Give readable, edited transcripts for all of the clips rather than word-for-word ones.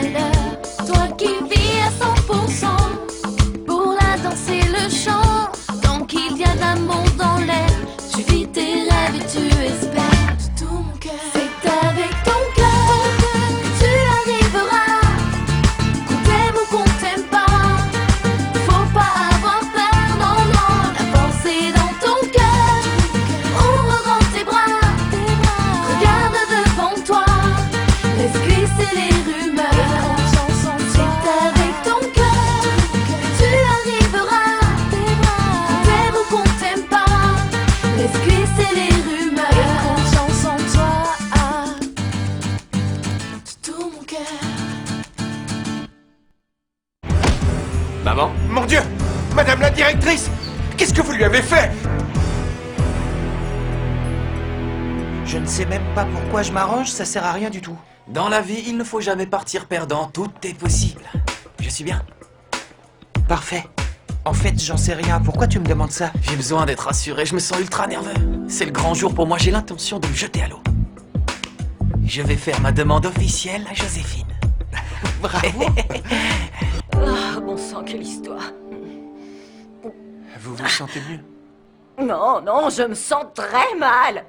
malheur. Toi qui vis à 100% pour la danse et le chant. Tant qu'il y a d'amour dans l'air, tu vis tes rêves et tu espères de tout mon cœur. C'est avec ton cœur que tu arriveras. Qu'on t'aime ou qu'on t'aime pas, faut pas avoir peur, non, non. La force est dans ton cœur. Ouvre grand tes bras. Regarde devant toi. Laisse glisser les rumeurs. C'est avec ton cœur que tu arriveras. Qu'on t'aime ou qu'on t'aime pas, laisse glisser les rumeurs. Confiance en toi, de tout mon cœur. Maman? Mon Dieu! Madame la directrice! Qu'est-ce que vous lui avez fait? Je ne sais même pas pourquoi je m'arrange, ça sert à rien du tout. Dans la vie, il ne faut jamais partir perdant, tout est possible. Je suis bien. Parfait. En fait, j'en sais rien. Pourquoi tu me demandes ça? J'ai besoin d'être rassuré, je me sens ultra nerveux. C'est le grand jour pour moi, j'ai l'intention de me jeter à l'eau. Je vais faire ma demande officielle à Joséphine. Bravo. Ah, bon sang, quelle histoire. Vous vous sentez mieux? Non, non, je me sens très mal.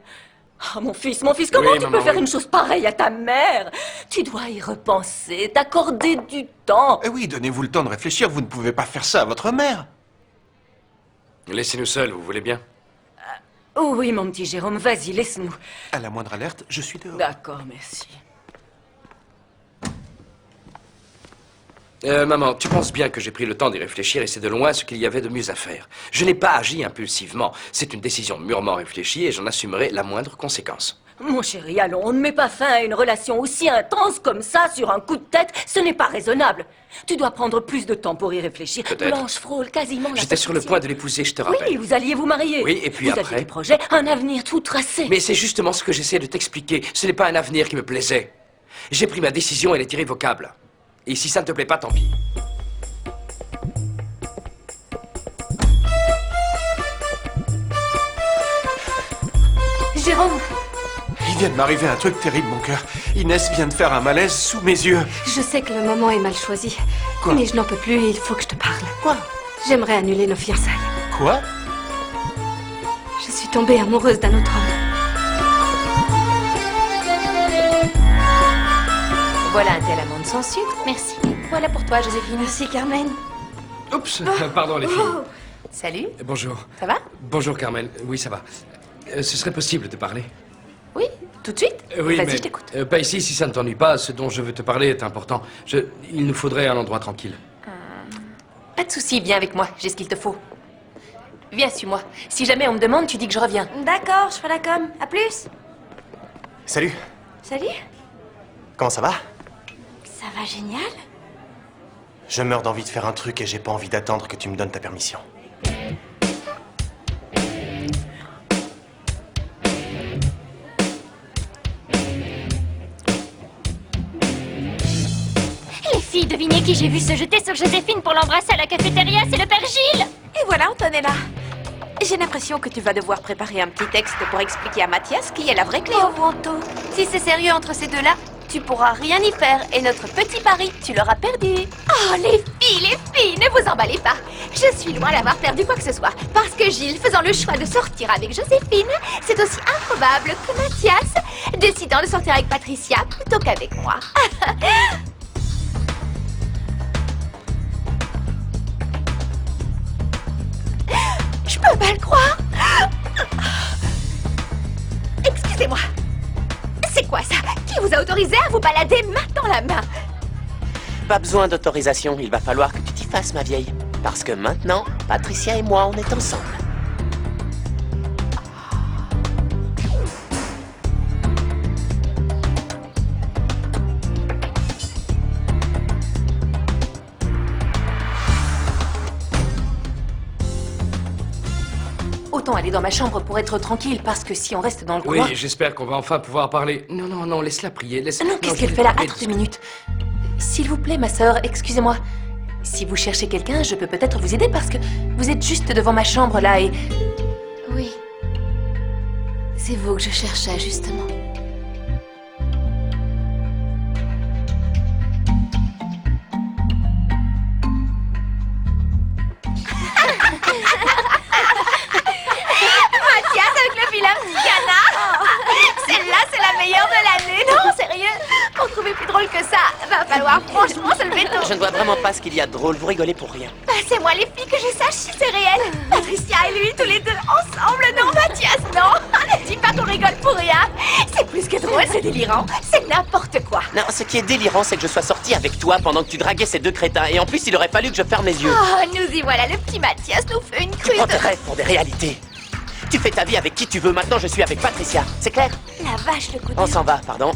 Ah, mon fils, comment Oui, tu maman, peux faire oui. une chose pareille à ta mère? Tu dois y repenser, t'accorder du temps. Eh oui, donnez-vous le temps de réfléchir, vous ne pouvez pas faire ça à votre mère. Laissez-nous seuls, vous voulez bien? Oh oui, mon petit Jérôme, vas-y, laisse-nous. À la moindre alerte, je suis dehors. D'accord, merci. Maman, tu penses bien que j'ai pris le temps d'y réfléchir et c'est de loin ce qu'il y avait de mieux à faire. Je n'ai pas agi impulsivement. C'est une décision mûrement réfléchie et j'en assumerai la moindre conséquence. Mon chéri, allons, on ne met pas fin à une relation aussi intense comme ça sur un coup de tête. Ce n'est pas raisonnable. Tu dois prendre plus de temps pour y réfléchir. Peut-être. Blanche frôle quasiment la J'étais sur le perfection. point de l'épouser, je te rappelle. Oui, vous alliez vous marier. Oui, et puis vous après aviez des projets, un avenir tout tracé. Mais c'est justement ce que j'essaie de t'expliquer. Ce n'est pas un avenir qui me plaisait. J'ai pris ma décision, elle est irrévocable. Et si ça ne te plaît pas, tant pis. Jérôme, Il vient de m'arriver un truc terrible, mon cœur. Inès vient de faire un malaise sous mes yeux. Je sais que le moment est mal choisi. Quoi? Mais je n'en peux plus et il faut que je te parle. Quoi? J'aimerais annuler nos fiançailles. Quoi? Je suis tombée amoureuse d'un autre homme. Voilà un tel amande sans sucre, merci. Voilà pour toi, Joséphine. Merci, Carmen. Oups, pardon les filles. Salut, Bonjour. ça va? Bonjour Carmel, oui ça va. Ce serait possible de parler? Oui, tout de suite? Oui, Vas-y, mais je t'écoute. pas ici si ça ne t'ennuie pas. Ce dont je veux te parler est important. Il nous faudrait un endroit tranquille. Pas de soucis, viens avec moi, j'ai ce qu'il te faut. Viens, suis-moi. Si jamais on me demande, tu dis que je reviens. D'accord, je ferai la com. À plus. Salut, Salut. comment ça va? Ça va génial. Je meurs d'envie de faire un truc et j'ai pas envie d'attendre que tu me donnes ta permission. Les filles, devinez qui j'ai vu se jeter sur Joséphine pour l'embrasser à la cafétéria, c'est le père Gilles. Et voilà, Antonella. J'ai l'impression que tu vas devoir préparer un petit texte pour expliquer à Mathias qui est la vraie Cléo. pauvre Anto, si c'est sérieux entre ces deux-là, tu pourras rien y faire. Et notre petit pari, tu l'auras perdu. Oh, les filles, ne vous emballez pas. Je suis loin d'avoir perdu quoi que ce soit. Parce que Gilles, faisant le choix de sortir avec Joséphine, c'est aussi improbable que Mathias, décidant de sortir avec Patricia plutôt qu'avec moi. Je peux pas le croire. Excusez-moi. C'est quoi ça? Qui vous a autorisé à vous balader main dans la main? Pas besoin d'autorisation, il va falloir que tu t'y fasses, ma vieille. Parce que maintenant, Patricia et moi, on est ensemble. Autant aller dans ma chambre pour être tranquille, parce que si on reste dans le coin... Oui, j'espère qu'on va enfin pouvoir parler. Non, non, non, laisse-la prier, laisse-la... Non, qu'est-ce qu'elle fait là? Attends 2 minutes. S'il vous plaît, ma sœur, excusez-moi. Si vous cherchez quelqu'un, je peux peut-être vous aider parce que vous êtes juste devant ma chambre là et... Oui. C'est vous que je cherchais, justement. drôle que ça. Va falloir franchement se lever tôt. Je ne vois vraiment pas ce qu'il y a de drôle, vous rigolez pour rien. Passez-moi les filles que je sache si c'est réel. Patricia et lui, tous les deux ensemble. Non, Mathias, non. Ne dis pas qu'on rigole pour rien. C'est plus que drôle, c'est délirant. C'est n'importe quoi. Non, ce qui est délirant, c'est que je sois sorti avec toi pendant que tu draguais ces deux crétins. Et en plus, il aurait fallu que je ferme les yeux. Oh, nous y voilà, le petit Mathias nous fait une Tu crue prends tes de... rêves pour des réalités. Tu fais ta vie avec qui tu veux. Maintenant, je suis avec Patricia. C'est clair? La vache, le coup de... On s'en va, pardon.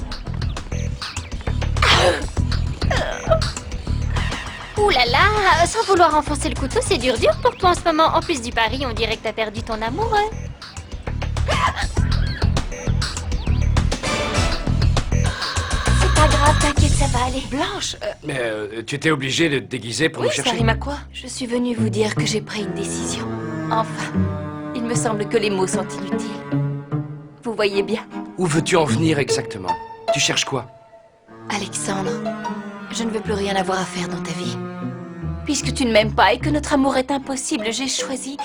Ouh là là, sans vouloir enfoncer le couteau, c'est dur pour toi en ce moment. En plus du pari, on dirait que t'as perdu ton amoureux. C'est pas grave, t'inquiète, ça va aller. Blanche, Mais tu étais obligé de te déguiser pour oui, nous ça chercher. rime à quoi? Je suis venue vous dire que j'ai pris une décision. Enfin, il me semble que les mots sont inutiles. Vous voyez bien, Où veux-tu en venir exactement? Tu cherches quoi? Alexandre, je ne veux plus rien avoir à faire dans ta vie. Puisque tu ne m'aimes pas et que notre amour est impossible, j'ai choisi,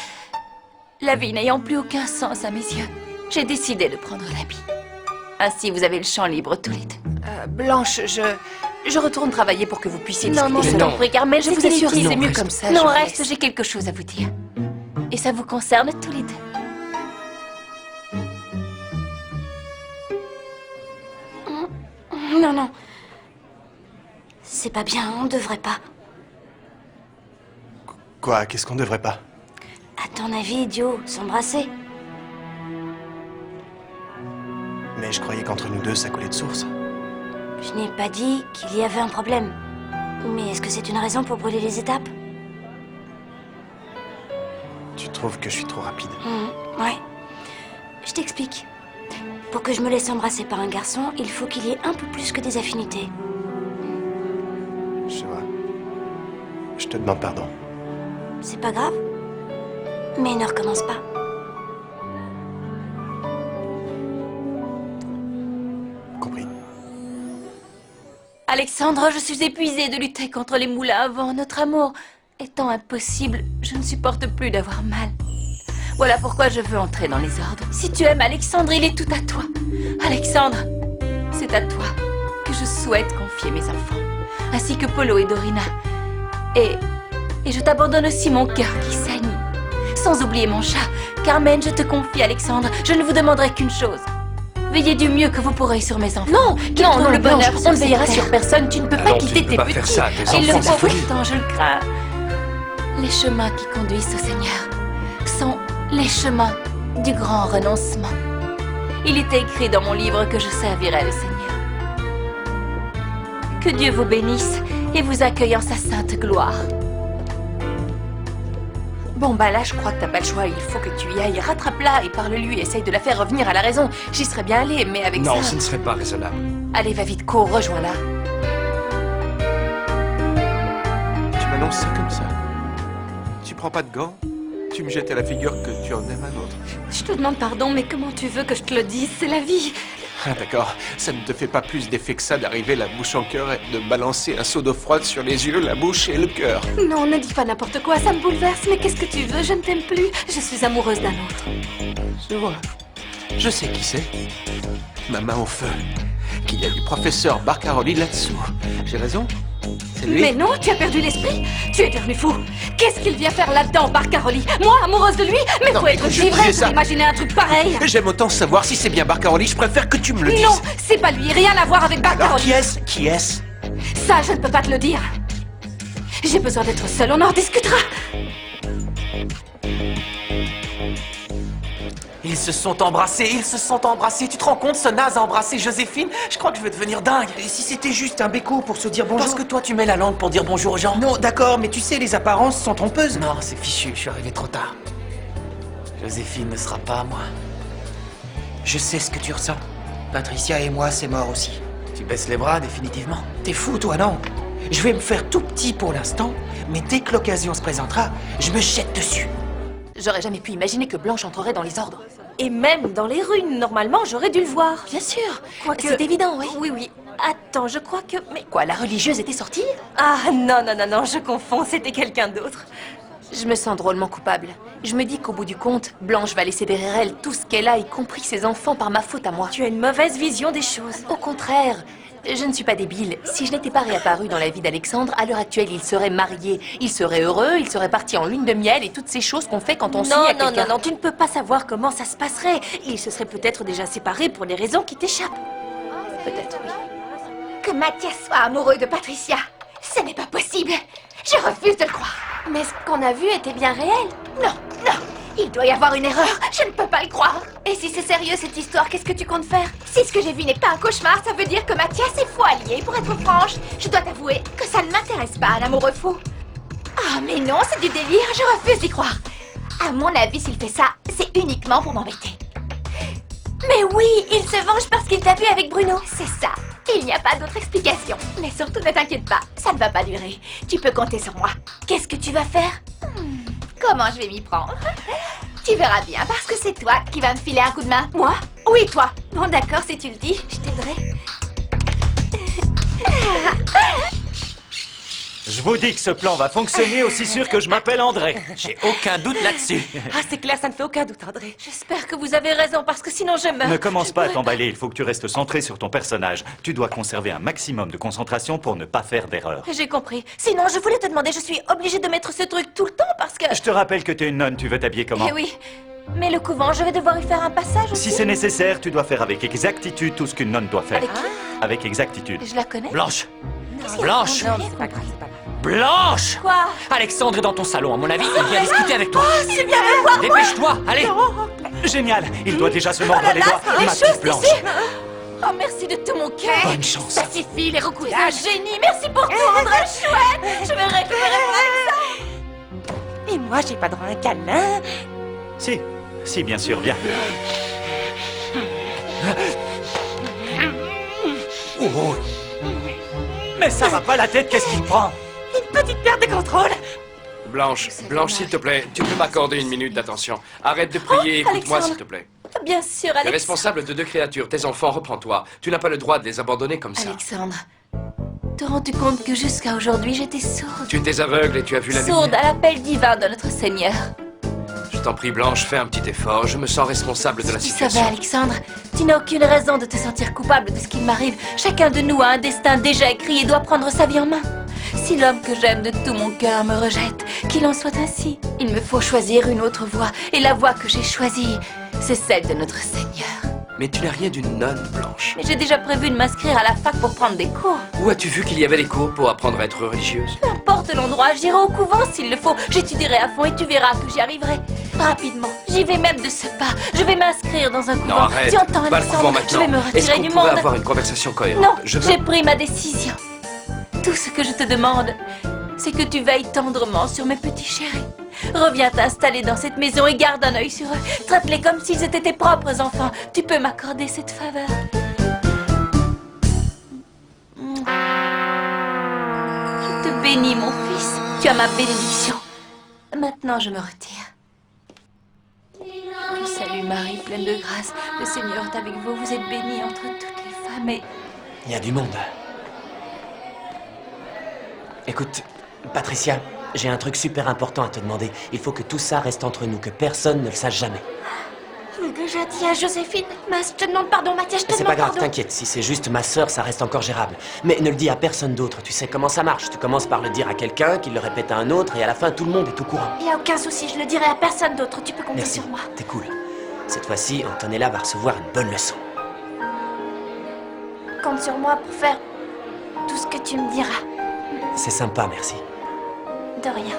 la vie n'ayant plus aucun sens à mes yeux, j'ai décidé de prendre l'habit. Ainsi, vous avez le champ libre tous les deux. Blanche, je retourne travailler pour que vous puissiez Non, non, discuter. je non. t'en prie, Carmel, Je vous c'est assure, inutile. c'est mieux reste. comme ça. Non, je vous reste, laisse. j'ai quelque chose à vous dire. Et ça vous concerne tous les deux. Non, non. C'est pas bien, on devrait pas. Quoi? Qu'est-ce qu'on devrait pas? À ton avis, idiot, s'embrasser? Mais je croyais qu'entre nous deux, ça coulait de source. Je n'ai pas dit qu'il y avait un problème. Mais est-ce que c'est une raison pour brûler les étapes? Tu trouves que je suis trop rapide? Ouais. Je t'explique. Pour que je me laisse embrasser par un garçon, il faut qu'il y ait un peu plus que des affinités. Je vois. Je te demande pardon. C'est pas grave. Mais ne recommence pas. Compris. Alexandre, je suis épuisée de lutter contre les moulins à vent. Notre amour étant impossible, je ne supporte plus d'avoir mal. Voilà pourquoi je veux entrer dans les ordres. Si tu aimes Alexandre, il est tout à toi. Alexandre, c'est à toi que je souhaite confier mes enfants, ainsi que Polo et Dorina. Et je t'abandonne aussi mon cœur qui saigne. Sans oublier mon chat. Carmen, je te confie, Alexandre. Je ne vous demanderai qu'une chose. Veillez du mieux que vous pourrez sur mes enfants. Non, non, le bonheur, on ne veillera sur personne. Tu ne peux pas non, quitter tu ne peux tes pas petits. faire ça à tes Ils le enfants, c'est font folie. pourtant, je le crains. Les chemins qui conduisent au Seigneur sont les chemins du grand renoncement. Il était écrit dans mon livre que je servirai le Seigneur. Que Dieu vous bénisse et vous accueille en sa sainte gloire. Bon, bah là, je crois que t'as pas le choix. Il faut que tu y ailles. Rattrape-la et parle-lui. Essaye de la faire revenir à la raison. J'y serais bien allée, mais avec Non, ça... ce ne serait pas raisonnable. Allez, va vite, cours, rejoins-la. Tu m'annonces ça comme ça? Tu prends pas de gants? Tu me jettes à la figure que tu en aimes un autre. Je te demande pardon, mais comment tu veux que je te le dise? C'est la vie. Ah d'accord, ça ne te fait pas plus d'effet que ça d'arriver la bouche en cœur et de balancer un seau d'eau froide sur les yeux, la bouche et le cœur. Non, ne dis pas n'importe quoi, ça me bouleverse. Mais qu'est-ce que tu veux? Je ne t'aime plus. Je suis amoureuse d'un autre. Je vois. Je sais qui c'est. Ma main au feu. Qu'il y a du professeur Barcaroli là-dessous. J'ai raison? C'est lui? Mais non, tu as perdu l'esprit. Tu es devenu fou. Qu'est-ce qu'il vient faire là-dedans, Barcaroli? Moi, amoureuse de lui? Mais Non, faut être je givré disais pour ça. imaginer un truc pareil. J'aime autant savoir si c'est bien Barcaroli, je préfère que tu me le dises. Non, c'est pas lui. Rien à voir avec Alors Barcaroli. qui est-ce? Qui est-ce? Ça, je ne peux pas te le dire. J'ai besoin d'être seule, on en discutera. Ils se sont embrassés, tu te rends compte, ce naze a embrassé Joséphine? Je crois que je vais devenir dingue. Et si c'était juste un béco pour se dire bonjour? Parce que toi, tu mets la langue pour dire bonjour aux gens. Non, d'accord, mais tu sais, les apparences sont trompeuses. Non, c'est fichu, je suis arrivé trop tard. Joséphine ne sera pas à moi. Je sais ce que tu ressens. Patricia et moi, c'est mort aussi. Tu baisses les bras, définitivement. T'es fou, toi, non? Je vais me faire tout petit pour l'instant, mais dès que l'occasion se présentera, je me jette dessus. J'aurais jamais pu imaginer que Blanche entrerait dans les ordres. Et même dans les rues, normalement, j'aurais dû le voir. Bien sûr. Quoique... C'est évident, oui. Oui, oui. Attends, je crois que... Mais... Quoi, la religieuse était sortie? Ah, non, non, non, non, je confonds, c'était quelqu'un d'autre. Je me sens drôlement coupable. Je me dis qu'au bout du compte, Blanche va laisser derrière elle tout ce qu'elle a, y compris ses enfants, par ma faute à moi. Tu as une mauvaise vision des choses. Au contraire, Je ne suis pas débile. Si je n'étais pas réapparue dans la vie d'Alexandre, à l'heure actuelle, il serait marié. Il serait heureux, il serait parti en lune de miel et toutes ces choses qu'on fait quand on signe à quelqu'un. Non, tu ne peux pas savoir comment ça se passerait. Ils se seraient peut-être déjà séparés pour des raisons qui t'échappent. Peut-être, oui. Que Mathias soit amoureux de Patricia, ce n'est pas possible. Je refuse de le croire. Mais ce qu'on a vu était bien réel. Non, non, il doit y avoir une erreur. Je ne peux pas le croire. Et si c'est sérieux cette histoire, qu'est-ce que tu comptes faire? Si ce que j'ai vu n'est pas un cauchemar, ça veut dire que Mathias est faux allié. Pour être franche, je dois t'avouer que ça ne m'intéresse pas, un amoureux fou. Ah, mais non, c'est du délire, je refuse d'y croire. À mon avis, s'il fait ça, c'est uniquement pour m'embêter. Mais oui, il se venge parce qu'il t'a vu avec Bruno. C'est ça. Il n'y a pas d'autre explication. Mais surtout, ne t'inquiète pas, ça ne va pas durer. Tu peux compter sur moi. Qu'est-ce que tu vas faire? Comment je vais m'y prendre? Tu verras bien, parce que c'est toi qui vas me filer un coup de main. Moi? Oui, toi. Bon, d'accord, si tu le dis, je t'aiderai. Je vous dis que ce plan va fonctionner aussi sûr que je m'appelle André. J'ai aucun doute là-dessus. Ah, c'est clair, ça ne fait aucun doute, André. J'espère que vous avez raison, parce que sinon je meurs. Ne commence pas à t'emballer, il faut que tu restes centré sur ton personnage. Tu dois conserver un maximum de concentration pour ne pas faire d'erreur. J'ai compris. Sinon, je voulais te demander, je suis obligée de mettre ce truc tout le temps parce que... Je te rappelle que t'es une nonne, tu veux t'habiller comment? Eh oui. Mais le couvent, je vais devoir y faire un passage aussi. Si c'est nécessaire, tu dois faire avec exactitude tout ce qu'une nonne doit faire. Avec qui? Avec exactitude. Je la connais. Blanche! Non, Blanche! non, c'est pas grave, c'est pas grave. Blanche! Quoi? Alexandre est dans ton salon, à mon avis, il vient discuter avec toi. Oh, c'est bien de voir. Dépêche-toi, allez! Génial, il doit déjà se mordre les doigts. les Ma choses petite Blanche. ici. Oh, merci de tout mon cœur. Bonne chance. Ça suffit, les Un recousages. génie, merci pour tout, André, chouette. Je vais récupérer mon Alexandre. Et moi, j'ai pas droit à un câlin. Si, bien sûr, viens. Oh. Mais ça va pas la tête, qu'est-ce qui te prend? Une petite perte de contrôle. Blanche, s'il te plaît, tu peux m'accorder une minute d'attention. Arrête de prier, écoute-moi, Alexandre. s'il te plaît. Bien sûr, Tu es Alexandre. responsable de 2 créatures, tes enfants, reprends-toi. Tu n'as pas le droit de les abandonner comme ça. Alexandre, te rends-tu compte que jusqu'à aujourd'hui, j'étais sourde? Tu étais aveugle et tu as vu la Sourde lumière. à l'appel divin de notre Seigneur. Je t'en prie, Blanche, fais un petit effort. Je me sens responsable de la Tu situation. savais, Alexandre, tu n'as aucune raison de te sentir coupable de ce qu'il m'arrive. Chacun de nous a un destin déjà écrit et doit prendre sa vie en main. Si l'homme que j'aime de tout mon cœur me rejette, qu'il en soit ainsi. Il me faut choisir une autre voie. Et la voie que j'ai choisie, c'est celle de notre Seigneur. Mais tu n'as rien d'une nonne, Blanche. Mais j'ai déjà prévu de m'inscrire à la fac pour prendre des cours. Où as-tu vu qu'il y avait des cours pour apprendre à être religieuse? Peu importe l'endroit, j'irai au couvent s'il le faut. J'étudierai à fond et tu verras que j'y arriverai. Rapidement. J'y vais même de ce pas. Je vais m'inscrire dans un couvent. Non, arrête. Tu entends, Pas le couvent Alexandre? maintenant. Je vais me Est-ce retirer qu'on du pourrait monde. avoir une conversation cohérente? Non, Je veux... j'ai pris ma décision. Tout ce que je te demande, c'est que tu veilles tendrement sur mes petits chéris. Reviens t'installer dans cette maison et garde un œil sur eux. Traite-les comme s'ils étaient tes propres enfants. Tu peux m'accorder cette faveur? Je te bénis, mon fils. Tu as ma bénédiction. Maintenant, je me retire. Salut Marie, pleine de grâce. Le Seigneur est avec vous. Vous êtes bénie entre toutes les femmes et... Il y a du monde. Écoute, Patricia, j'ai un truc super important à te demander. Il faut que tout ça reste entre nous, que personne ne le sache jamais. Je l'ai déjà dit à Joséphine. Je te demande pardon, Mathias, je te C'est demande pas grave, pardon. t'inquiète. Si c'est juste ma sœur, ça reste encore gérable. Mais ne le dis à personne d'autre. Tu sais comment ça marche. Tu commences par le dire à quelqu'un, qui le répète à un autre, et à la fin, tout le monde est au courant. Il n'y a aucun souci, je le dirai à personne d'autre. Tu peux compter Merci, sur moi. t'es cool. Cette fois-ci, Antonella va recevoir une bonne leçon. Compte sur moi pour faire tout ce que tu me diras. C'est sympa, merci. De rien.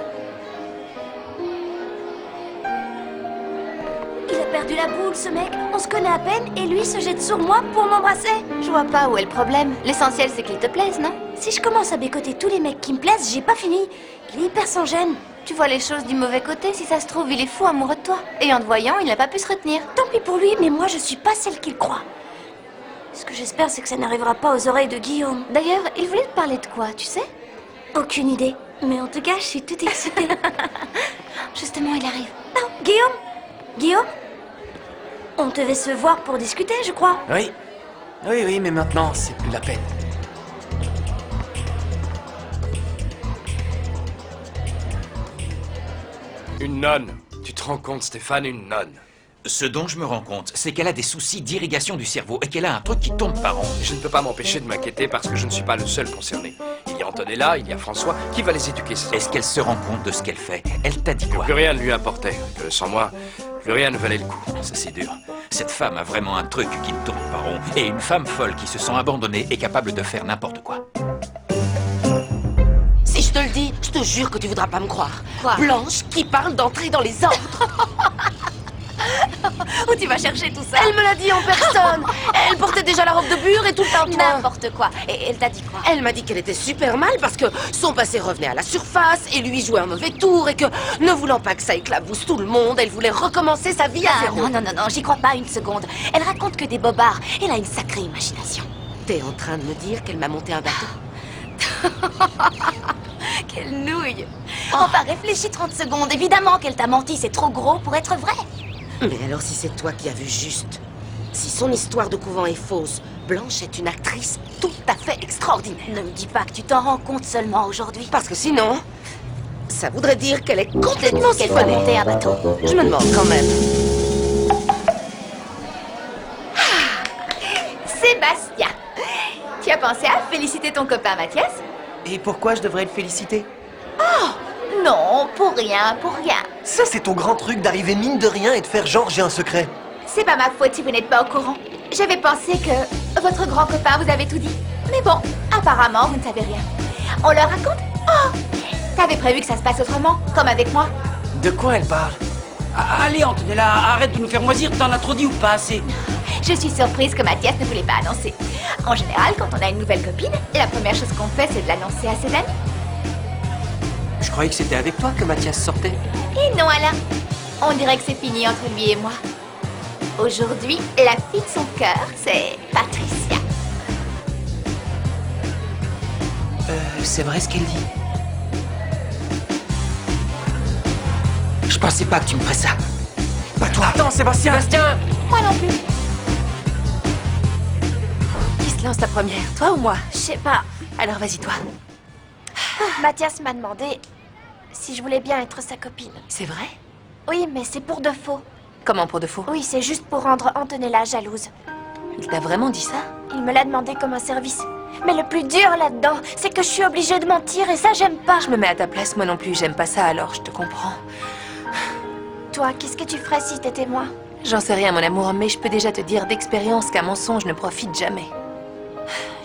Il a perdu la boule, ce mec. On se connaît à peine et lui se jette sur moi pour m'embrasser. Je vois pas où est le problème. L'essentiel, c'est qu'il te plaise, non? Si je commence à bécoter tous les mecs qui me plaisent, j'ai pas fini. Il est hyper sans gêne. Tu vois les choses du mauvais côté. Si ça se trouve, il est fou amoureux de toi. Et en te voyant, il n'a pas pu se retenir. Tant pis pour lui, mais moi je suis pas celle qu'il croit. Ce que j'espère, c'est que ça n'arrivera pas aux oreilles de Guillaume. D'ailleurs, il voulait te parler de quoi, tu sais? Aucune idée. Mais en tout cas, je suis toute excitée. Justement, il arrive. Oh, Guillaume! Guillaume? On devait se voir pour discuter, je crois. Oui. Oui, mais maintenant, c'est plus la peine. Une nonne. Tu te rends compte, Stéphane, une nonne. Ce dont je me rends compte, c'est qu'elle a des soucis d'irrigation du cerveau et qu'elle a un truc qui tombe par rond. Je ne peux pas m'empêcher de m'inquiéter parce que je ne suis pas le seul concerné. Il y a Antonella, il y a François, qui va les éduquer, ces Est-ce qu'elle se rend compte de ce qu'elle fait? Elle t'a dit quoi? Plus rien ne lui importait. Que sans moi, plus rien ne valait le coup. Ça, c'est dur. Cette femme a vraiment un truc qui tourne par rond. Et une femme folle qui se sent abandonnée est capable de faire n'importe quoi. Si je te le dis, je te jure que tu voudras pas me croire. Quoi? Blanche qui parle d'entrer dans les ordres. Où tu vas chercher tout ça? Elle me l'a dit en personne. Elle portait déjà la robe de bure et tout le tintouin. N'importe quoi. Et elle t'a dit quoi? Elle m'a dit qu'elle était super mal parce que son passé revenait à la surface et lui jouait un mauvais tour et que, ne voulant pas que ça éclabousse tout le monde, elle voulait recommencer sa vie à Ah, zéro. non, j'y crois pas une seconde. Elle raconte que des bobards. Elle a une sacrée imagination. T'es en train de me dire qu'elle m'a monté un bateau? Quelle nouille! Enfin, réfléchis 30 secondes. Évidemment qu'elle t'a menti, c'est trop gros pour être vrai. Mais alors si c'est toi qui as vu juste, si son histoire de couvent est fausse, Blanche est une actrice tout à fait extraordinaire. Ne me dis pas que tu t'en rends compte seulement aujourd'hui. Parce que sinon, ça voudrait dire qu'elle est complètement Qu'elle peut monter un bateau. Je me demande quand même. Sébastien, tu as pensé à féliciter ton copain Mathias? Et pourquoi je devrais le féliciter? Non, pour rien. Ça, c'est ton grand truc d'arriver mine de rien et de faire genre j'ai un secret. C'est pas ma faute si vous n'êtes pas au courant. J'avais pensé que votre grand copain vous avait tout dit. Mais bon, apparemment, vous ne savez rien. On leur raconte? Oh! T'avais prévu que ça se passe autrement, comme avec moi? De quoi elle parle? Allez, Antonella, arrête de nous faire moisir, t'en as trop dit ou pas assez? Je suis surprise que Mathias ne voulait pas annoncer. En général, quand on a une nouvelle copine, la première chose qu'on fait, c'est de l'annoncer à ses amis. Je croyais que c'était avec toi que Mathias sortait. Et non, Alain. On dirait que c'est fini entre lui et moi. Aujourd'hui, la fille de son cœur, c'est Patricia. C'est vrai ce qu'elle dit. Je pensais pas que tu me ferais ça. Pas toi. Attends, Sébastien. Moi non plus. Qui se lance la première, toi ou moi? Je sais pas. Alors vas-y toi. Mathias m'a demandé si je voulais bien être sa copine. C'est vrai? Oui, mais c'est pour de faux. Comment pour de faux? Oui, c'est juste pour rendre Antonella jalouse. Il t'a vraiment dit ça? Il me l'a demandé comme un service. Mais le plus dur là-dedans, c'est que je suis obligée de mentir et ça, j'aime pas. Je me mets à ta place, moi non plus, j'aime pas ça, alors je te comprends. Toi, qu'est-ce que tu ferais si t'étais moi? J'en sais rien, mon amour, mais je peux déjà te dire d'expérience qu'un mensonge ne profite jamais.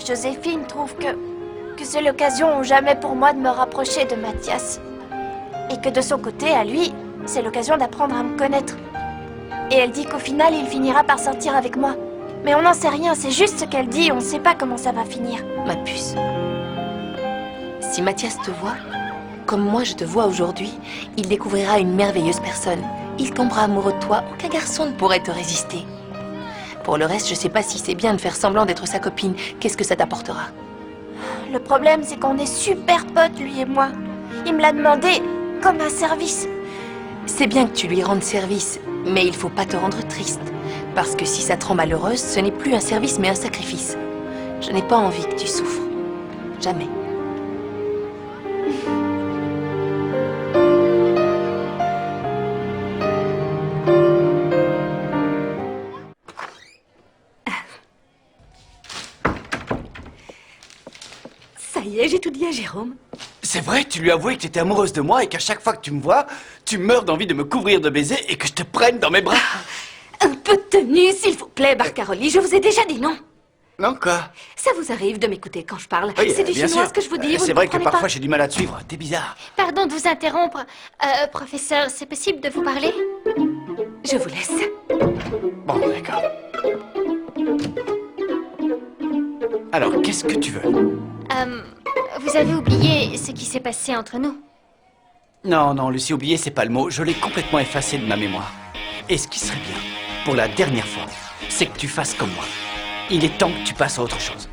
Joséphine trouve que c'est l'occasion ou jamais pour moi de me rapprocher de Mathias. Et que de son côté, à lui, c'est l'occasion d'apprendre à me connaître. Et elle dit qu'au final, il finira par sortir avec moi. Mais on n'en sait rien, c'est juste ce qu'elle dit, on ne sait pas comment ça va finir. Ma puce. Si Mathias te voit, comme moi je te vois aujourd'hui, il découvrira une merveilleuse personne. Il tombera amoureux de toi, aucun garçon ne pourrait te résister. Pour le reste, je sais pas si c'est bien de faire semblant d'être sa copine. Qu'est-ce que ça t'apportera? Le problème, c'est qu'on est super potes, lui et moi. Il me l'a demandé comme un service. C'est bien que tu lui rendes service, mais il faut pas te rendre triste. Parce que si ça te rend malheureuse, ce n'est plus un service mais un sacrifice. Je n'ai pas envie que tu souffres. Jamais. Ça y est, j'ai tout dit à Jérôme. C'est vrai, tu lui as avoué que tu étais amoureuse de moi et qu'à chaque fois que tu me vois, tu meurs d'envie de me couvrir de baisers et que je te prenne dans mes bras. Un peu de tenue, s'il vous plaît, Barcaroli, je vous ai déjà dit non. Non, quoi? Ça vous arrive de m'écouter quand je parle? Oui, C'est du bien chinois sûr. ce que je vous dis, vous C'est ne vrai que comprenez parfois pas. j'ai du mal à te suivre, t'es bizarre. Pardon de vous interrompre. Professeur, c'est possible de vous parler? Je vous laisse. Bon, d'accord. Alors, qu'est-ce que tu veux? Vous avez oublié ce qui s'est passé entre nous. Non, Lucie, oublier, c'est pas le mot. Je l'ai complètement effacé de ma mémoire. Et ce qui serait bien, pour la dernière fois, c'est que tu fasses comme moi. Il est temps que tu passes à autre chose.